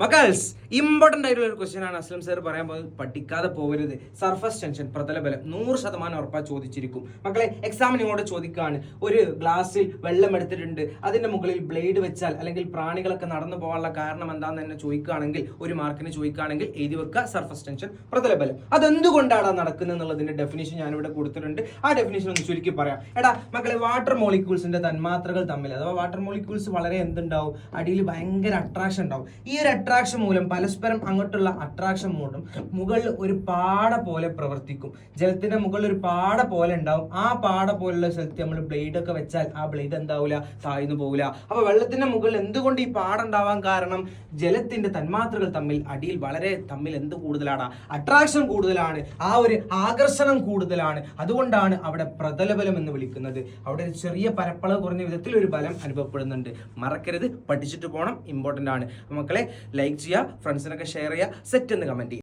മക്കൾസ് important ആയിട്ടുള്ള ഒരു question ആണ് അസ്ലം സാർ പറയാൻ പോകുന്നത്. പഠിക്കാതെ പോകരുത്. സർഫസ് ടെൻഷൻ പ്രതലബലം 100% ഉറപ്പാ ചോദിച്ചിരിക്കും. മക്കളെ എക്സാമിന് ഇങ്ങോട്ട് ചോദിക്കുകയാണ്, ഒരു ഗ്ലാസ്സിൽ വെള്ളം എടുത്തിട്ടുണ്ട്, അതിന്റെ മുകളിൽ ബ്ലേഡ് വെച്ചാൽ അല്ലെങ്കിൽ പ്രാണികളൊക്കെ നടന്നു പോകാനുള്ള കാരണം എന്താണെന്ന് തന്നെ ചോദിക്കുകയാണെങ്കിൽ, ഒരു മാർക്കിന് ചോദിക്കുകയാണെങ്കിൽ എഴുതി വെക്കുക സർഫസ് ടെൻഷൻ പ്രതലബലം. അതെന്തുകൊണ്ടാണ് നടക്കുന്നത് എന്നുള്ളതിന്റെ ഡെഫിനിഷൻ ഞാനിവിടെ കൊടുത്തിട്ടുണ്ട്. ആ ഡെഫിനിഷൻ ഒന്ന് ചുരുക്കി പറയാം. എടാ മക്കളെ, വാട്ടർ മോളിക്യൂൾസിന്റെ തന്മാത്രകൾ തമ്മിൽ അഥവാ വാട്ടർ മോളിക്യൂൾസ് വളരെ എന്തുണ്ടാവും, അടിയിൽ ഭയങ്കര അട്രാക്ഷൻ ഉണ്ടാവും. ഈ ഒരു അട്രാക്ഷൻ മൂലം പരസ്പരം അങ്ങോട്ടുള്ള അട്രാക്ഷൻ മൂലം മുകളിൽ ഒരു പാട പോലെ പ്രവർത്തിക്കും. ജലത്തിന്റെ മുകളിൽ ഒരു പാട പോലെ ഉണ്ടാവും. ആ പാട പോലുള്ള സ്ഥലത്ത് നമ്മൾ ബ്ലേഡ് ഒക്കെ വെച്ചാൽ ആ ബ്ലേഡ് എന്താവില്ല, താഴ്ന്നു പോകില്ല. അപ്പൊ വെള്ളത്തിന്റെ മുകളിൽ എന്തുകൊണ്ട് ഈ പാടുണ്ടാവാൻ കാരണം, ജലത്തിന്റെ തന്മാത്രകൾ തമ്മിൽ അടിയിൽ വളരെ എന്ത് കൂടുതലാണ്, അട്രാക്ഷൻ കൂടുതലാണ്, ആ ഒരു ആകർഷണം കൂടുതലാണ്. അതുകൊണ്ടാണ് അവിടെ പ്രതലബലം എന്ന് വിളിക്കുന്നത്. അവിടെ ഒരു ചെറിയ പരപ്പളവ് കുറഞ്ഞ വിധത്തിൽ ഒരു ബലം അനുഭവപ്പെടുന്നുണ്ട്. മറക്കരുത്, പഠിച്ചിട്ട് പോകണം, ഇമ്പോർട്ടൻ്റ് ആണ്. മക്കളെ ലൈക്ക് ചെയ്യുക, ഫ്രണ്ട്സിനൊക്കെ ഷെയർ ചെയ്യുക, സെറ്റ് എന്ന് കമന്റ് ചെയ്യുക.